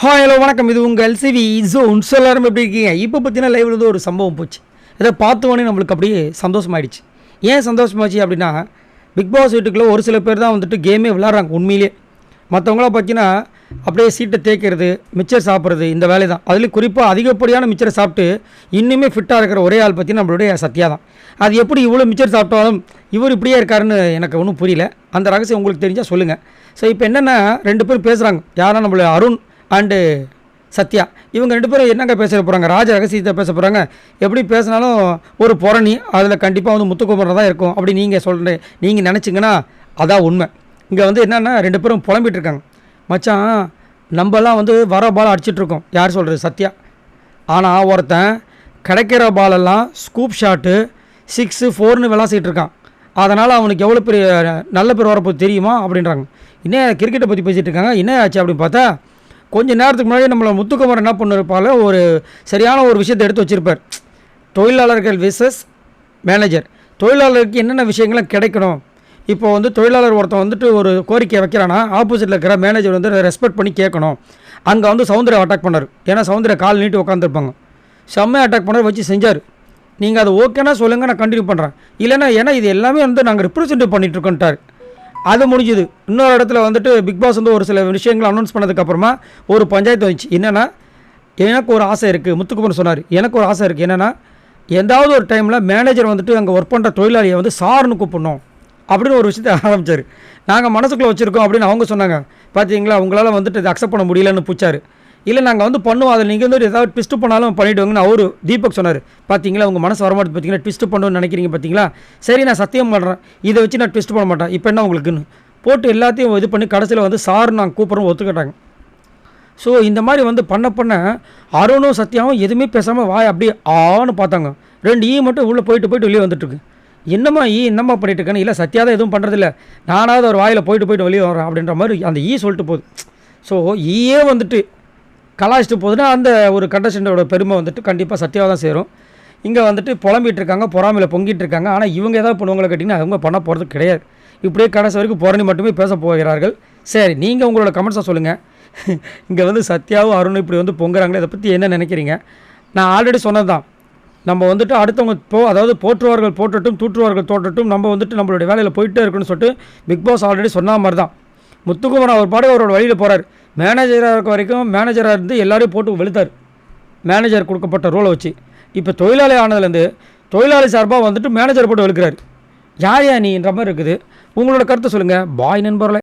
Hi hello வணக்கம். இது உங்கள் எல்சிவி ஜோன். எல்லாரும் எப்படி இருக்கீங்க? இப்போ பார்த்தீங்கன்னா லைவ்ல இருந்து ஒரு சம்பவம் போச்சு. இதை பார்த்தோன்னே நம்மளுக்கு அப்படியே சந்தோஷமாயிடுச்சு. ஏன் சந்தோஷமாச்சு அப்படின்னா, பிக் பாஸ் வீட்டுக்குள்ளே ஒரு சில பேர் தான் வந்துட்டு கேமே விளாட்றாங்க உண்மையிலே. மற்றவங்களாம் பார்த்தீங்கன்னா அப்படியே சீட்டை தேய்க்கிறது, மிச்சர் சாப்பிட்றது, இந்த வேலை தான். அதுலேயும் குறிப்பாக அதிகப்படியான மிச்சரை சாப்பிட்டு இன்னுமே ஃபிட்டாக இருக்கிற ஒரே ஆள் பார்த்தீங்கன்னா நம்மளுடைய சத்யா தான். அது எப்படி இவ்வளோ மிச்சர் சாப்பிட்டாலும் இவர் இப்படியே இருக்காருன்னு எனக்கு ஒன்றும் புரியல. அந்த ரகசியம் உங்களுக்கு தெரிஞ்சால் சொல்லுங்கள். ஸோ இப்போ என்னென்னா, ரெண்டு பேரும் பேசுகிறாங்க. யாரும் நம்மள அருண் அண்டு சத்யா, இவங்க ரெண்டு பேரும் என்னங்க பேச போகிறாங்க? ராஜ ரகசியத்தை பேச போகிறாங்க. எப்படி பேசினாலும் ஒரு புரணி அதில் கண்டிப்பாக வந்து முத்துக்குமரன் தான் இருக்கும் அப்படி நீங்கள் நினச்சிங்கன்னா அதான் உண்மை. இங்கே வந்து என்னென்னா, ரெண்டு பேரும் புலம்பிகிட்டு இருக்காங்க. மச்சான், நம்மலாம் வந்து வர பால் அடிச்சிட்ருக்கோம். யார் சொல்கிறது? சத்யா. ஆனால் ஒருத்தன் கிடைக்கிற பாலெல்லாம் ஸ்கூப் ஷாட்டு 6, 4ன்னு விளாசிகிட்டு இருக்கான். அதனால் அவனுக்கு எவ்வளோ பெரிய நல்ல பேர் வரப்போது தெரியுமா அப்படின்றாங்க. இன்னும் கிரிக்கெட்டை பற்றி பேசிகிட்டு இருக்காங்க. என்ன ஆச்சு அப்படின்னு பார்த்தா, கொஞ்சம் நேரத்துக்கு முன்னாடி நம்மளை முத்துக்குமரன் என்ன பண்ணிருப்பால, ஒரு சரியான ஒரு விஷயத்தை எடுத்து வச்சுருப்பார். தொழிலாளர்கள் விசஸ் மேனேஜர். தொழிலாளருக்கு என்னென்ன விஷயங்கள்லாம் கிடைக்கணும். இப்போ வந்து தொழிலாளர் ஒருத்தன் வந்துட்டு ஒரு கோரிக்கையை வைக்கிறான்னா, ஆப்போசிட்டில் இருக்கிற மேனேஜர் வந்து ரெஸ்பெக்ட் பண்ணி கேட்கணும். அங்கே வந்து சௌந்தர்யா அட்டாக் பண்ணார். ஏன்னா சௌந்தர்யா கால் நீட்டி உட்காந்துருப்பாங்க. செம்மையாக அட்டாக் பண்ண வச்சு செஞ்சார். நீங்கள் அது ஓகேனா சொல்லுங்கள், நான் கண்டினியூ பண்ணுறேன். இல்லைன்னா ஏன்னா இது எல்லாமே வந்து நாங்கள் ரிப்ரசன்ட் பண்ணிகிட்ருக்கோன்ட்டார். அது முடிஞ்சுது. இன்னொரு இடத்துல வந்துட்டு பிக் பாஸ் வந்து ஒரு சில விஷயங்கள் அனௌன்ஸ் பண்ணதுக்கப்புறமா ஒரு பஞ்சாயத்து வந்துச்சு. என்னென்னா, எனக்கு ஒரு ஆசை இருக்குது. முத்துக்குமரன் சொன்னார், எனக்கு ஒரு ஆசை இருக்குது. என்னென்னா, எந்தாவது ஒரு டைமில் மேனேஜர் வந்துட்டு அங்கே ஒர்க் பண்ணுற தொழிலாளியை வந்து சார்னு கூப்பிடணும் அப்படின்னு ஒரு விஷயத்தை ஆரம்பித்தார். நாங்கள் மனசுக்குள்ளே வச்சுருக்கோம் அப்படின்னு அவங்க சொன்னாங்க. பார்த்தீங்களா, அவங்களால வந்துட்டு இதை அக்செப்ட் பண்ண முடியலன்னு பூச்சார். இல்லை, நாங்கள் வந்து பண்ணுவோம், அதில் நீங்கள் வந்து ஏதாவது ட்விஸ்ட்டு பண்ணாலும் பண்ணிவிடுவாங்கன்னு அவரு தீபக் சொன்னார். பார்த்தீங்களா, உங்கள் மனசு வரமாட்டேது. பார்த்தீங்களா, ட்விஸ்ட்டு பண்ணணும்னு நினைக்கிறீங்க. பார்த்தீங்களா, சரி நான் சத்தியம் பண்ணுறேன், இதை வச்சு நான் ட்விஸ்ட் பண்ண மாட்டேன். இப்போ என்ன உங்களுக்குன்னு போட்டு எல்லாத்தையும் இது பண்ணி கடைசியில் வந்து சார் நாங்கள் கூப்பிட்றோம் ஒத்துக்கிட்டாங்க. ஸோ இந்த மாதிரி வந்து பண்ண அருணும் சத்யாவும் எதுவுமே பேசாமல் வாய் அப்படியே ஆன்னு பார்த்தாங்க. 2 மட்டும் உள்ளே போயிட்டு வெளியே வந்துட்டுருக்கு. என்னம்மா என்னம்மா பண்ணிட்டு இருக்கேன்னு. இல்லை, சத்யா தான் எதுவும் பண்ணுறதில்ல, நானாவது ஒரு வாயில் போயிட்டு வெளியே வரேன் அப்படின்ற மாதிரி அந்த சொல்லிட்டு போகுது. ஸோ வந்துட்டு கலாய்ச்சிட்டு போகுதுன்னா அந்த ஒரு கண்டஸ்டண்ட்டோட பெருமை வந்துட்டு கண்டிப்பாக சத்யாவை தான் சேரும். இங்கே வந்துட்டு புலம்பிகிட்டு இருக்காங்க, பொறாமையில் பொங்கிட்டு இருக்காங்க. ஆனால் இவங்க ஏதாவது பண்ணுவாங்களை கேட்டிங்கன்னா அவங்க பண்ண போகிறது கிடையாது. இப்படியே கடைசி வரைக்கும் புரணி மட்டுமே பேச போகிறார்கள். சரி, நீங்கள் உங்களோட கமெண்ட்ஸை சொல்லுங்கள். இங்கே வந்து சத்யாவும் அருணும் இப்படி வந்து பொங்குறாங்களே, இதை பற்றி என்ன நினைக்கிறீங்க? நான் ஆல்ரெடி சொன்னது தான், நம்ம வந்துட்டு அடுத்தவங்க அதாவது போற்றுவார்கள் போற்றட்டும், தூற்றுவார்கள் தோற்றட்டும், நம்ம வந்துட்டு நம்மளுடைய வேலையில் போயிட்டே இருக்குன்னு சொல்லிட்டு பிக் பாஸ் ஆல்ரெடி சொன்ன மாதிரி தான். முத்துக்குமரன் அவர் பாடு அவரோட வழியில் போகிறார். மேனேஜராக இருக்க வரைக்கும் மேனேஜராக இருந்து எல்லாரையும் போட்டு வெளுத்தார், மேனேஜர் கொடுக்கப்பட்ட ரோலை வச்சு. இப்போ தொழிலாளி ஆனதுலேருந்து தொழிலாளி சார்பாக வந்துட்டு மேனேஜர் போட்டு வெளுக்கிறார். யார் நீன்ற மாதிரி இருக்குது. உங்களோட கருத்தை சொல்லுங்கள். பாய் நண்பர்களே.